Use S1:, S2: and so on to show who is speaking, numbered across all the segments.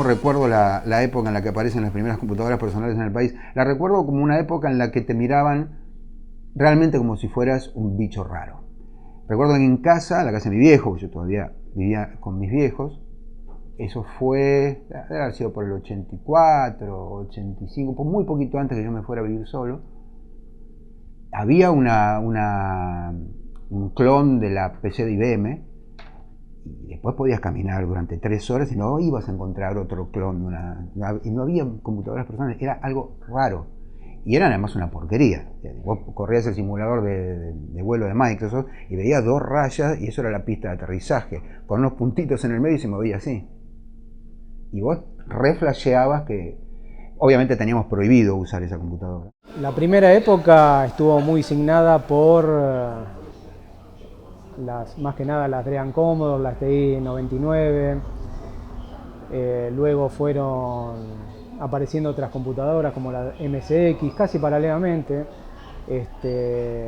S1: cómo recuerdo la época en la que aparecen las primeras computadoras personales en el país. La recuerdo como una época en la que te miraban realmente como si fueras un bicho raro. Recuerdo que en casa, la casa de mi viejo, yo todavía vivía con mis viejos, eso fue, debe haber sido por el 84, 85, muy poquito antes que yo me fuera a vivir solo, había un clon de la PC de IBM, y después podías caminar durante 3 horas y no ibas a encontrar otro clon, y no había computadoras personales, era algo raro. Y eran además una porquería. Vos corrías el simulador de vuelo de Microsoft y veías 2 rayas y eso era la pista de aterrizaje, con unos puntitos en el medio y se movía así. Y vos reflasheabas que obviamente teníamos prohibido usar esa computadora.
S2: La primera época estuvo muy signada por más que nada las Adrian Commodore, las TI 99. Luego fueron apareciendo otras computadoras como la MSX, casi paralelamente,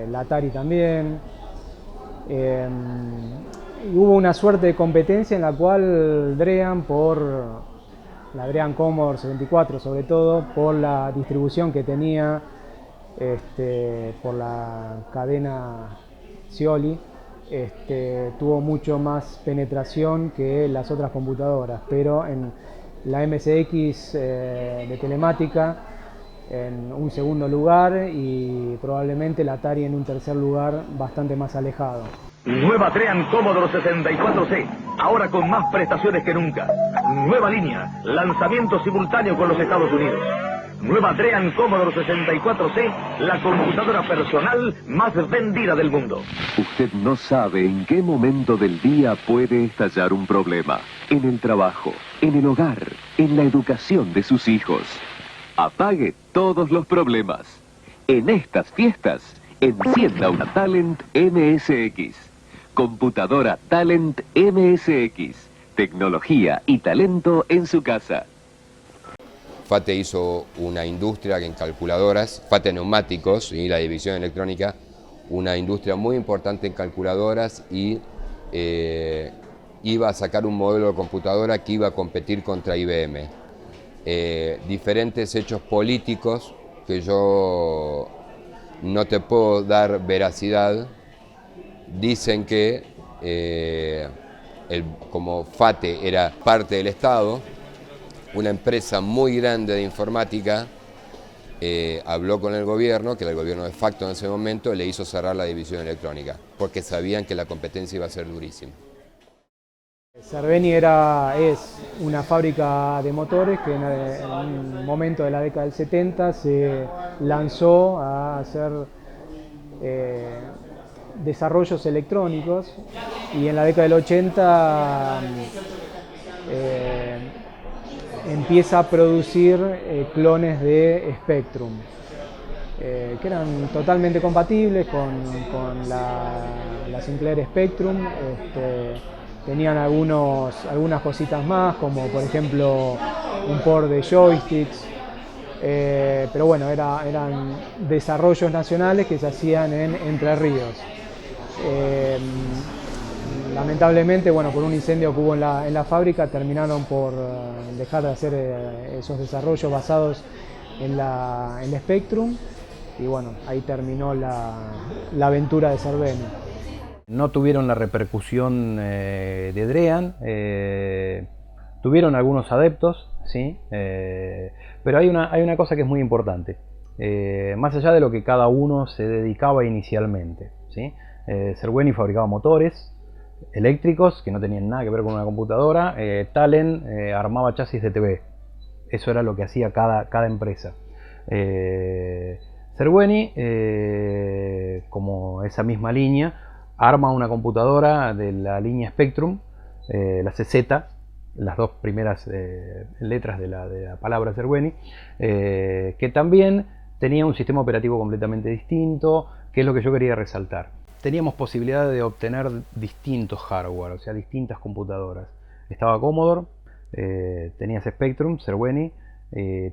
S2: la Atari también. Y hubo una suerte de competencia en la cual Drean, la Adrian Commodore 74 sobre todo, por la distribución que tenía, por la cadena Scioli, tuvo mucho más penetración que las otras computadoras, pero en la MSX de telemática en un segundo lugar y probablemente la Atari en un tercer lugar bastante más alejado.
S3: Nueva Adrian Commodore 64C, ahora con más prestaciones que nunca. Nueva línea, lanzamiento simultáneo con los Estados Unidos. Nueva Adrian Commodore 64C, la computadora personal más vendida del mundo.
S4: Usted no sabe en qué momento del día puede estallar un problema. En el trabajo, en el hogar, en la educación de sus hijos. Apague todos los problemas. En estas fiestas, encienda una Talent MSX. Computadora Talent MSX. Tecnología y talento en su casa.
S5: FATE hizo una industria en calculadoras, FATE Neumáticos y la división electrónica, una industria muy importante en calculadoras y iba a sacar un modelo de computadora que iba a competir contra IBM. Diferentes hechos políticos que yo no te puedo dar veracidad, dicen que como FATE era parte del Estado, una empresa muy grande de informática habló con el gobierno, que era el gobierno de facto en ese momento, le hizo cerrar la división electrónica, porque sabían que la competencia iba a ser durísima.
S2: Cerveni es una fábrica de motores que en un momento de la década del 70 se lanzó a hacer desarrollos electrónicos y en la década del 80 empieza a producir clones de Spectrum que eran totalmente compatibles con la Sinclair Spectrum. Tenían algunas cositas más, como por ejemplo un port de joysticks, pero bueno, eran desarrollos nacionales que se hacían en Entre Ríos. Lamentablemente, bueno, por un incendio que hubo en la fábrica, terminaron por dejar de hacer esos desarrollos basados en la Spectrum, y bueno, ahí terminó la aventura de Cerveni.
S6: No tuvieron la repercusión de Drean, tuvieron algunos adeptos, ¿sí? Pero hay una cosa que es muy importante, más allá de lo que cada uno se dedicaba inicialmente, ¿sí? Cerveni fabricaba motores eléctricos que no tenían nada que ver con una computadora, Talent armaba chasis de TV, eso era lo que hacía cada empresa. Cerveni, como esa misma línea, arma una computadora de la línea Spectrum, la CZ, las dos primeras letras de la palabra Cerveni, que también tenía un sistema operativo completamente distinto, que es lo que yo quería resaltar. Teníamos posibilidad de obtener distintos hardware, o sea, distintas computadoras. Estaba Commodore, tenías Spectrum, Cerveni,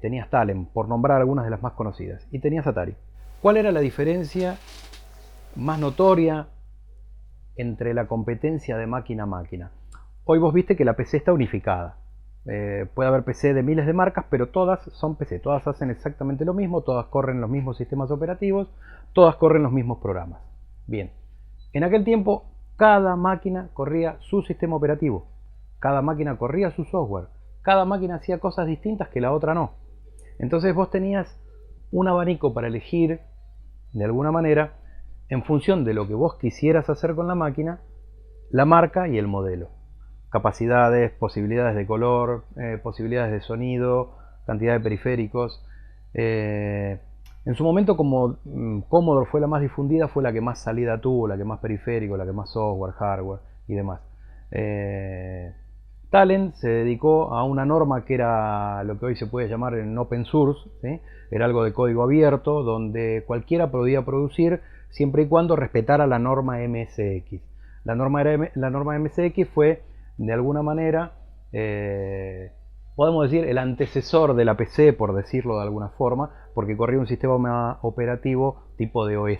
S6: tenías Talent, por nombrar algunas de las más conocidas, y tenías Atari. ¿Cuál era la diferencia más notoria entre la competencia de máquina a máquina? Hoy vos viste que la PC está unificada, Puede haber PC de miles de marcas, pero todas son PC, todas hacen exactamente lo mismo, todas corren los mismos sistemas operativos, todas corren los mismos programas. Bien, en aquel tiempo cada máquina corría su sistema operativo, cada máquina corría su software, cada máquina hacía cosas distintas que la otra no. Entonces vos tenías un abanico para elegir, de alguna manera, en función de lo que vos quisieras hacer con la máquina, la marca y el modelo. Capacidades, posibilidades de color, posibilidades de sonido, cantidad de periféricos. En su momento, como Commodore fue la más difundida, fue la que más salida tuvo, la que más periférico, la que más software, hardware y demás. Talent se dedicó a una norma que era lo que hoy se puede llamar en open source, ¿sí? Era algo de código abierto, donde cualquiera podía producir siempre y cuando respetara la norma MSX. La norma MSX fue, de alguna manera, podemos decir, el antecesor de la PC, por decirlo de alguna forma, porque corría un sistema operativo tipo DOS,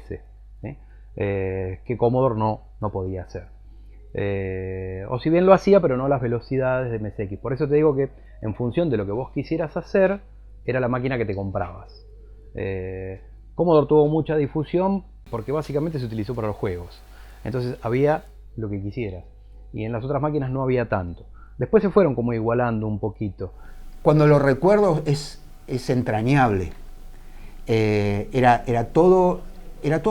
S6: ¿sí? Que Commodore no podía hacer. O si bien lo hacía, pero no las velocidades de MSX. Por eso te digo que en función de lo que vos quisieras hacer, era la máquina que te comprabas. Commodore tuvo mucha difusión porque básicamente se utilizó para los juegos. Entonces había lo que quisieras. Y en las otras máquinas no había tanto. Después se fueron como igualando un poquito.
S1: Cuando lo recuerdo es entrañable. Era todo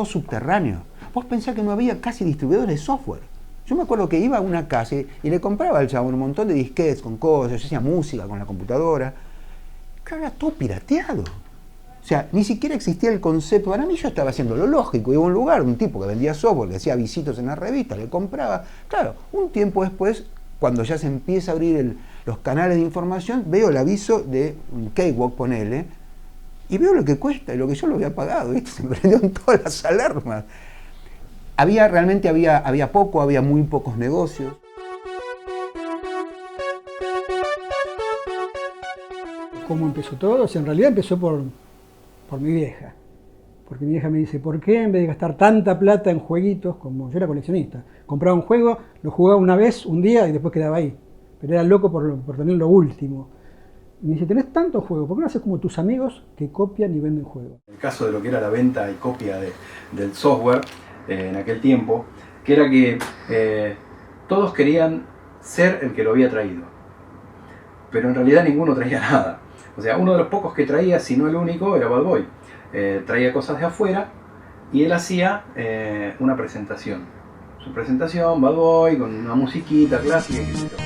S1: subterráneo. Vos pensás que no había casi distribuidores de software. Yo me acuerdo que iba a una casa y le compraba al chabón un montón de disquetes con cosas, yo hacía música con la computadora. Claro, era todo pirateado. O sea, ni siquiera existía el concepto. Para mí yo estaba haciendo lo lógico. Iba a un lugar, un tipo que vendía software, que hacía visitos en la revista, le compraba. Claro, un tiempo después, cuando ya se empieza a abrir los canales de información, veo el aviso de un Cakewalk, ponele, y veo lo que cuesta y lo que yo lo había pagado, ¿viste? Se me prendieron todas las alarmas. Realmente había muy pocos negocios.
S7: ¿Cómo empezó todo? O sea, en realidad empezó por mi vieja. Porque mi vieja me dice, ¿por qué en vez de gastar tanta plata en jueguitos, como yo era coleccionista, compraba un juego, lo jugaba una vez, un día y después quedaba ahí? Pero era loco por tener lo último. Y me dice, tenés tantos juegos, ¿por qué no haces como tus amigos que copian y venden juegos?
S6: En el caso de lo que era la venta y copia del software, en aquel tiempo, que era que todos querían ser el que lo había traído, pero en realidad ninguno traía nada. O sea, uno de los pocos que traía, si no el único, era Bad Boy. Traía cosas de afuera y él hacía una presentación. Su presentación, Bad Boy, con una musiquita clásica, qué sé yo.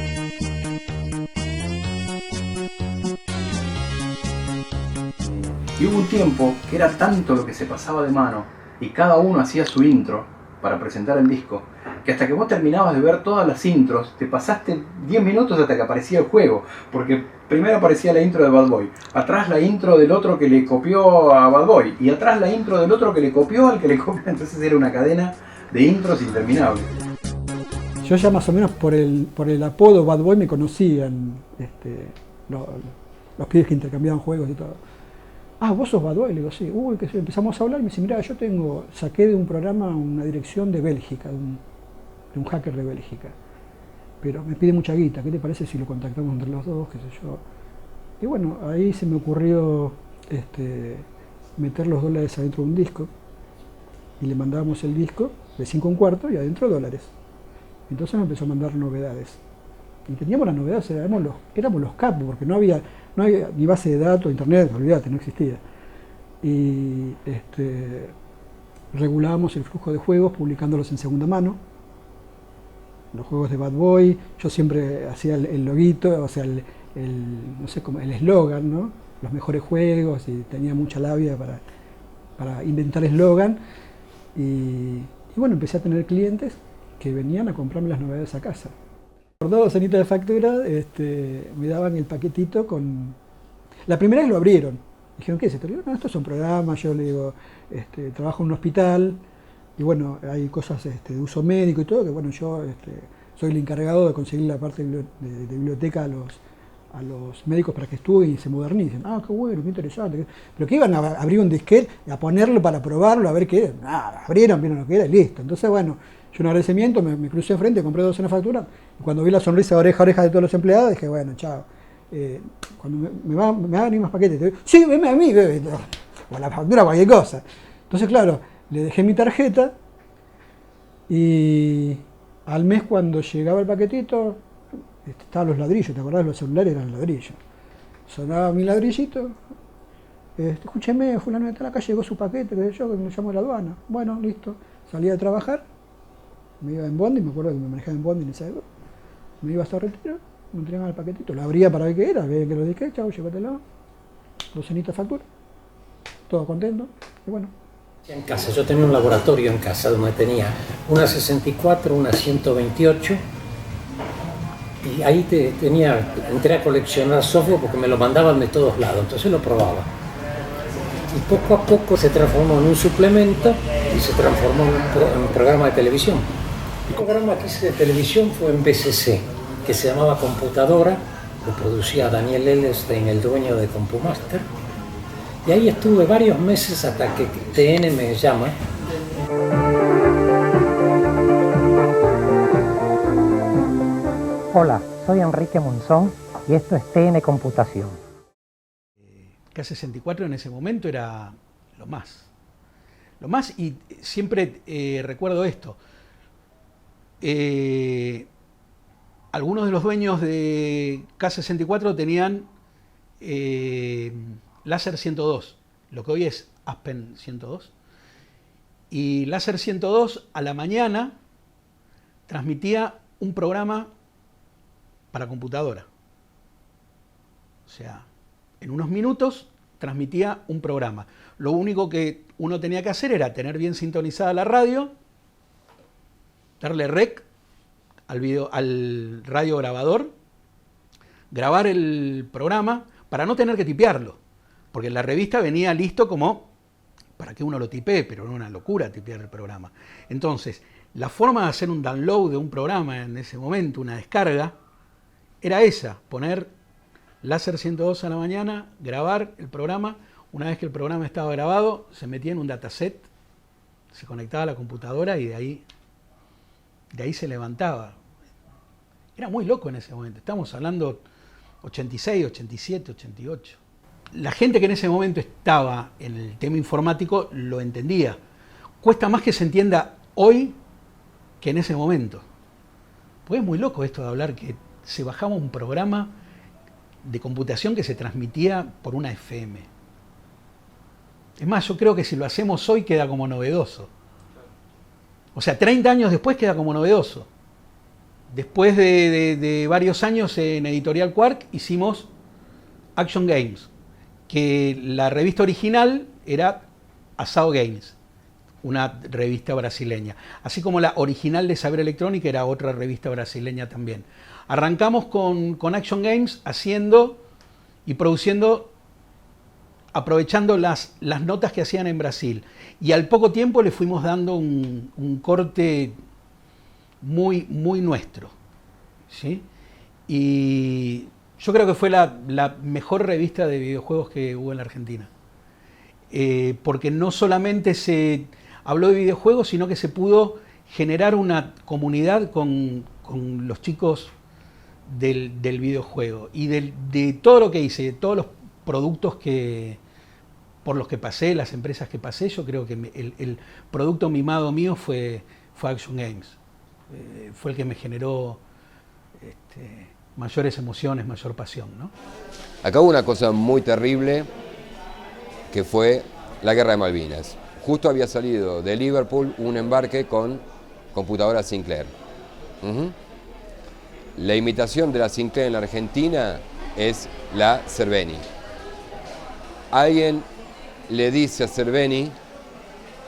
S6: Y hubo un tiempo que era tanto lo que se pasaba de mano y cada uno hacía su intro para presentar el disco, que hasta que vos terminabas de ver todas las intros, te pasaste 10 minutos hasta que aparecía el juego, porque primero aparecía la intro de Bad Boy, atrás la intro del otro que le copió a Bad Boy, y atrás la intro del otro que le copió al que le copió, entonces era una cadena de intros interminable.
S7: Yo ya más o menos por el apodo Bad Boy me conocían los pibes que intercambiaban juegos y todo. Ah, ¿vos sos Bad Boy? Le digo, sí. Uy, que empezamos a hablar y me dice, mira, yo saqué de un programa una dirección de Bélgica, de un hacker de Bélgica. Pero me pide mucha guita, ¿qué te parece si lo contactamos entre los dos? Qué sé yo. Y bueno, ahí se me ocurrió meter los dólares adentro de un disco. Y le mandábamos el disco de 5 1/4 y adentro dólares. Entonces me empezó a mandar novedades. Y teníamos las novedades, éramos los capos, porque no había ni base de datos, internet, olvídate, no existía. Y regulábamos el flujo de juegos publicándolos en segunda mano. Los juegos de Bad Boy, yo siempre hacía el loguito, o sea, no sé cómo, el eslogan, ¿no? Los mejores juegos, y tenía mucha labia para inventar eslogan. Y bueno, empecé a tener clientes que venían a comprarme las novedades a casa. Por 2 docenitas de factura me daban el paquetito con... La primera vez lo abrieron. Dijeron, ¿qué es esto? Le digo, no, estos son programas. Yo le digo, trabajo en un hospital y bueno, hay cosas de uso médico y todo, que bueno, yo soy el encargado de conseguir la parte de biblioteca a los médicos para que estudien y se modernicen. Ah, qué bueno, qué interesante. Pero que iban a abrir un disquete, a ponerlo para probarlo, a ver qué era. Nada, abrieron, vieron lo que era y listo. Entonces, bueno, yo un agradecimiento, me crucé enfrente, compré 2 en la factura, y cuando vi la sonrisa oreja a oreja de todos los empleados, dije, bueno, chao. cuando me van a venir más paquetes, sí, venme a mí, o la factura, cualquier cosa. Entonces, claro, le dejé mi tarjeta y al mes cuando llegaba el paquetito, estaban los ladrillos, ¿te acordás? Los celulares eran ladrillos. Sonaba mi ladrillito, escúcheme, fulano está en la calle, llegó su paquete, que yo, que me llamo a la aduana. Bueno, listo. Salía a trabajar, me iba en bondi, me acuerdo que me manejaba en bondi en esa época. Me iba hasta el retiro, me entregaban el paquetito, lo abría para ver qué era, veía que lo dije, chao, llévatelo. Docenita factura, todo contento, y bueno.
S8: En casa, yo tenía un laboratorio en casa donde tenía una 64, una 128 y ahí entré a coleccionar software porque me lo mandaban de todos lados, entonces lo probaba. Y poco a poco se transformó en un suplemento y se transformó en un programa de televisión. El programa que hice de televisión fue en BCC, que se llamaba Computadora, lo producía Daniel Ellenstein, el dueño de CompuMaster. Y ahí estuve varios meses hasta que TN me llama.
S9: Hola, soy Enrique Monzón y esto es TN Computación.
S10: K64 en ese momento era lo más. Lo más, y siempre recuerdo esto. Algunos de los dueños de K64 tenían Láser 102, lo que hoy es Aspen 102. Y Láser 102 a la mañana transmitía un programa para computadora. O sea, en unos minutos transmitía un programa. Lo único que uno tenía que hacer era tener bien sintonizada la radio, darle rec al radio grabador, grabar el programa para no tener que tipearlo, porque en la revista venía listo como para que uno lo tipee, pero era una locura tipear el programa. Entonces, la forma de hacer un download de un programa en ese momento, una descarga, era esa, poner Láser 102 a la mañana, grabar el programa. Una vez que el programa estaba grabado, se metía en un dataset, se conectaba a la computadora y de ahí se levantaba. Era muy loco en ese momento. Estamos hablando 86, 87, 88. La gente que en ese momento estaba en el tema informático lo entendía. Cuesta más que se entienda hoy que en ese momento. Pues es muy loco esto de hablar que se bajaba un programa de computación que se transmitía por una FM. Es más, yo creo que si lo hacemos hoy queda como novedoso. O sea, 30 años después queda como novedoso. Después de varios años en Editorial Quark hicimos Action Games, que la revista original era Asao Games, una revista brasileña. Así como la original de Saber Electrónica era otra revista brasileña también. Arrancamos con Action Games haciendo y produciendo, aprovechando las notas que hacían en Brasil. Y al poco tiempo le fuimos dando un corte muy, muy nuestro, ¿sí? Y yo creo que fue la mejor revista de videojuegos que hubo en la Argentina. Porque no solamente se habló de videojuegos, sino que se pudo generar una comunidad con los chicos del videojuego. Y de todo lo que hice, de todos los productos por los que pasé, las empresas que pasé, yo creo que el producto mimado mío fue Action Games. Fue el que me generó mayores emociones, mayor pasión, ¿no?
S5: Acá hubo una cosa muy terrible que fue la Guerra de Malvinas. Justo había salido de Liverpool un embarque con computadoras Sinclair. La imitación de la Sinclair en la Argentina es la Cerveni. Alguien le dice a Cerveni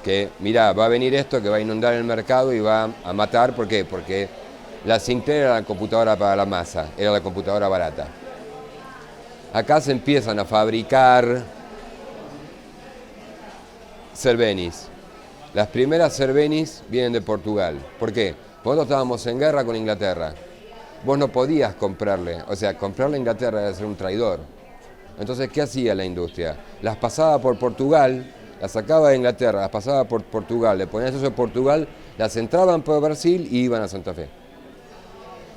S5: que, mirá, va a venir esto que va a inundar el mercado y va a matar. ¿Por qué? Porque la Sinclair era la computadora para la masa, era la computadora barata. Acá se empiezan a fabricar Cervenis. Las primeras Cervenis vienen de Portugal. ¿Por qué? Porque nosotros estábamos en guerra con Inglaterra. Vos no podías comprarle, o sea, comprarle a Inglaterra era ser un traidor. Entonces, ¿qué hacía la industria? Las pasaba por Portugal, las sacaba de Inglaterra, las pasaba por Portugal, le ponían eso de Portugal, las entraban por Brasil y iban a Santa Fe.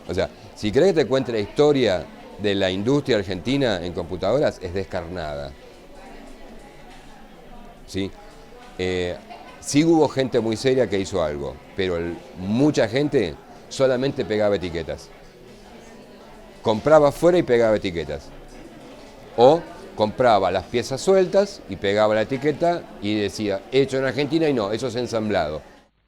S5: O sea, si querés que te cuente la historia de la industria argentina en computadoras es descarnada. ¿Sí? Sí hubo gente muy seria que hizo algo, pero mucha gente solamente pegaba etiquetas. Compraba afuera y pegaba etiquetas. O compraba las piezas sueltas y pegaba la etiqueta y decía, hecho en Argentina, y no, eso es ensamblado.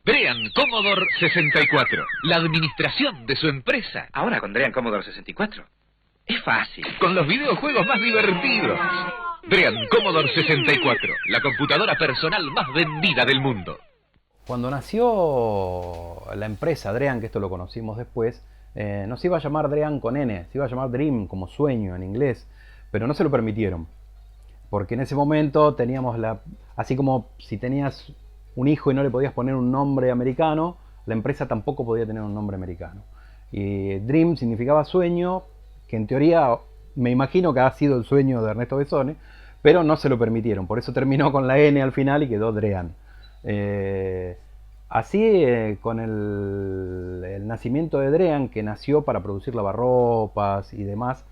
S11: Dream Commodore 64, la administración de su empresa.
S12: Ahora con Dream Commodore 64 es fácil.
S11: Con los videojuegos más divertidos. Dream Commodore 64, la computadora personal más vendida del mundo.
S6: Cuando nació la empresa Dream, que esto lo conocimos después, no se iba a llamar Dream con N, se iba a llamar Dream como sueño en inglés, pero no se lo permitieron. Porque en ese momento teníamos así como si tenías un hijo y no le podías poner un nombre americano, la empresa tampoco podía tener un nombre americano. Y Dream significaba sueño, que en teoría me imagino que ha sido el sueño de Ernesto Besone, pero no se lo permitieron, por eso terminó con la N al final y quedó Dream. Así, con el nacimiento de Dream, que nació para producir lavarropas y demás,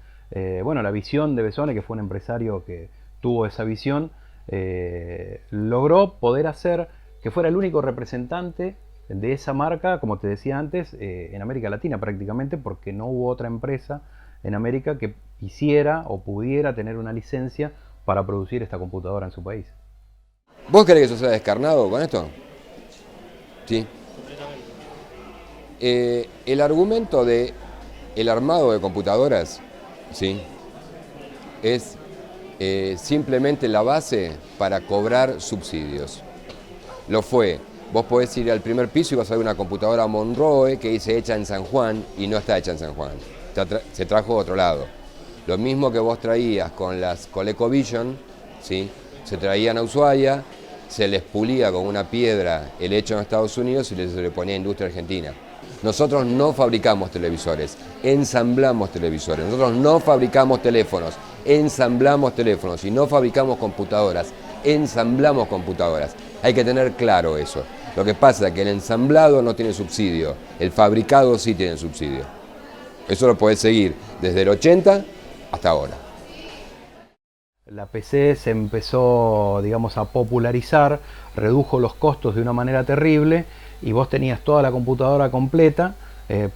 S6: bueno, la visión de Besone, que fue un empresario que tuvo esa visión, logró poder hacer que fuera el único representante de esa marca, como te decía antes, en América Latina prácticamente, porque no hubo otra empresa en América que hiciera o pudiera tener una licencia para producir esta computadora en su país.
S5: ¿Vos crees que eso sea descarnado con esto? Sí. El argumento de el armado de computadoras, ¿sí?, es simplemente la base para cobrar subsidios. Lo fue. Vos podés ir al primer piso y vas a ver una computadora Monroe que dice hecha en San Juan y no está hecha en San Juan. Se trajo de otro lado. Lo mismo que vos traías con las ColecoVision, ¿sí?, se traían a Ushuaia, se les pulía con una piedra el hecho en Estados Unidos y se le ponía a industria argentina. Nosotros no fabricamos televisores, ensamblamos televisores. Nosotros no fabricamos teléfonos, ensamblamos teléfonos. Y no fabricamos computadoras, ensamblamos computadoras. Hay que tener claro eso. Lo que pasa es que el ensamblado no tiene subsidio, el fabricado sí tiene subsidio. Eso lo podés seguir desde el 80 hasta ahora.
S6: La PC se empezó, digamos, a popularizar, redujo los costos de una manera terrible y vos tenías toda la computadora completa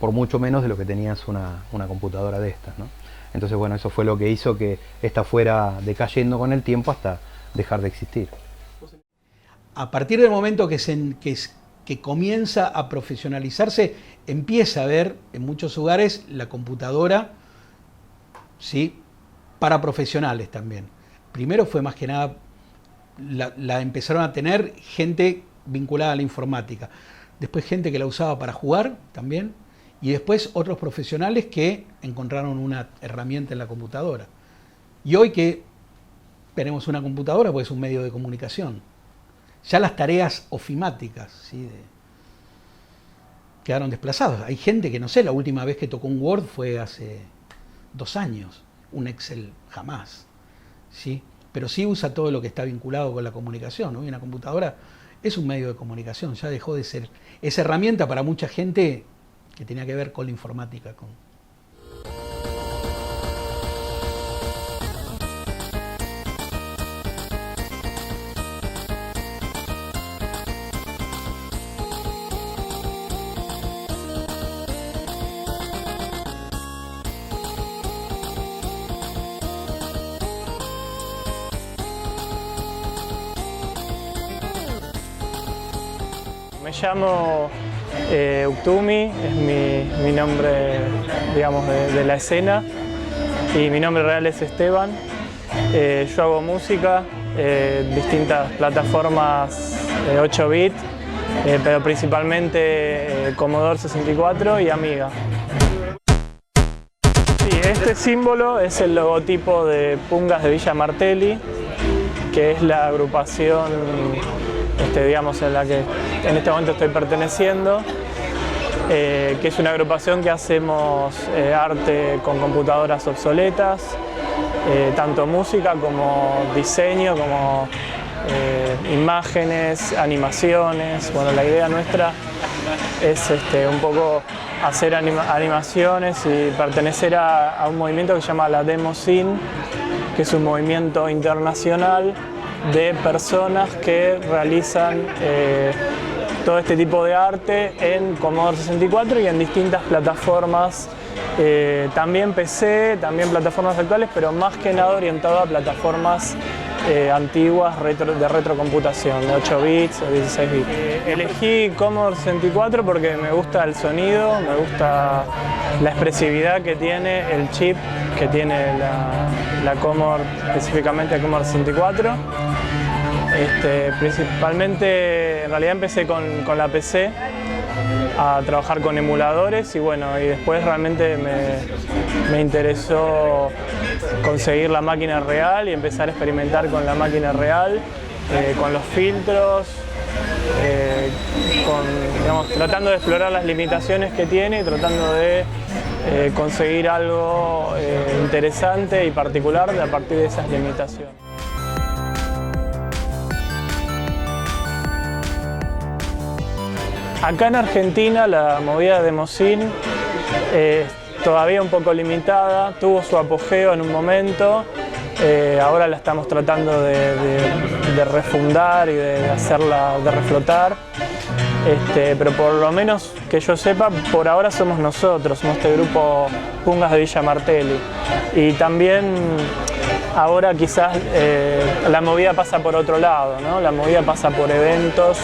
S6: por mucho menos de lo que tenías una computadora de estas, ¿no? Entonces, bueno, eso fue lo que hizo que esta fuera decayendo con el tiempo hasta dejar de existir.
S10: A partir del momento que comienza a profesionalizarse, empieza a ver en muchos hogares la computadora, ¿sí?, para profesionales también. Primero fue más que nada, la empezaron a tener gente vinculada a la informática. Después gente que la usaba para jugar también. Y después otros profesionales que encontraron una herramienta en la computadora. Y hoy que tenemos una computadora, pues es un medio de comunicación. Ya las tareas ofimáticas, ¿sí?, quedaron desplazadas. Hay gente que, no sé, la última vez que tocó un Word fue hace 2 años. Un Excel jamás, ¿sí? Pero sí usa todo lo que está vinculado con la comunicación, ¿no? Y una computadora es un medio de comunicación, ya dejó de ser esa herramienta para mucha gente que tenía que ver con la informática.
S13: Me llamo Uktumi, es mi nombre, digamos, de la escena, y mi nombre real es Esteban. Yo hago música en distintas plataformas 8 bits, pero principalmente Commodore 64 y Amiga. Sí, este símbolo es el logotipo de Pungas de Villa Martelli, que es la agrupación digamos, en la que en este momento estoy perteneciendo, que es una agrupación que hacemos arte con computadoras obsoletas, tanto música como diseño, como imágenes, animaciones. Bueno, la idea nuestra es un poco hacer animaciones y pertenecer a un movimiento que se llama la Demo Scene, que es un movimiento internacional de personas que realizan todo este tipo de arte en Commodore 64 y en distintas plataformas, también PC, también plataformas actuales, pero más que nada orientado a plataformas antiguas de retrocomputación, de 8 bits o 16 bits. Elegí Commodore 64 porque me gusta el sonido, me gusta la expresividad que tiene el chip que tiene la Commodore, específicamente Commodore 64. Principalmente, en realidad empecé con la PC a trabajar con emuladores y bueno, y después realmente me interesó conseguir la máquina real y empezar a experimentar con la máquina real, con los filtros, tratando de explorar las limitaciones que tiene y tratando de conseguir algo interesante y particular a partir de esas limitaciones. Acá en Argentina la movida de Demo Scene es todavía un poco limitada, tuvo su apogeo en un momento, ahora la estamos tratando de refundar y de hacerla, de reflotar, pero por lo menos que yo sepa, por ahora somos nosotros, somos este grupo Pungas de Villa Martelli. Y también ahora quizás la movida pasa por otro lado, ¿no? La movida pasa por eventos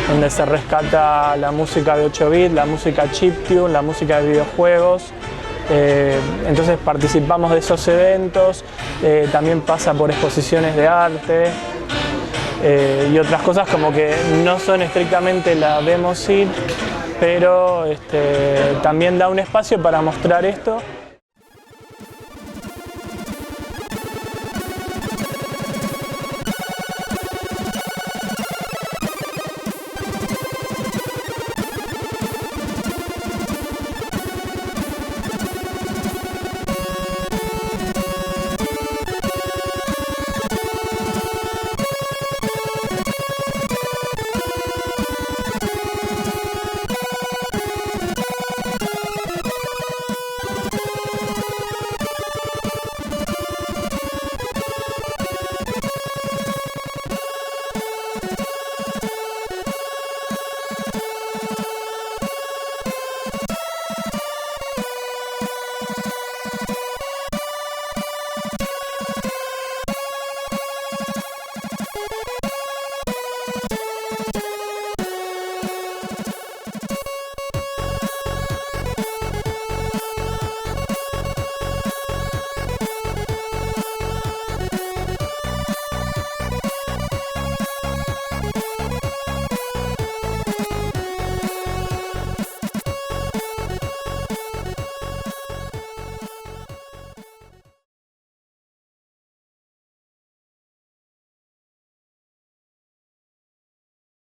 S13: donde se rescata la música de 8 bits, la música chiptune, la música de videojuegos. Entonces participamos de esos eventos, también pasa por exposiciones de arte y otras cosas como que no son estrictamente la Demo Scene, pero también da un espacio para mostrar esto.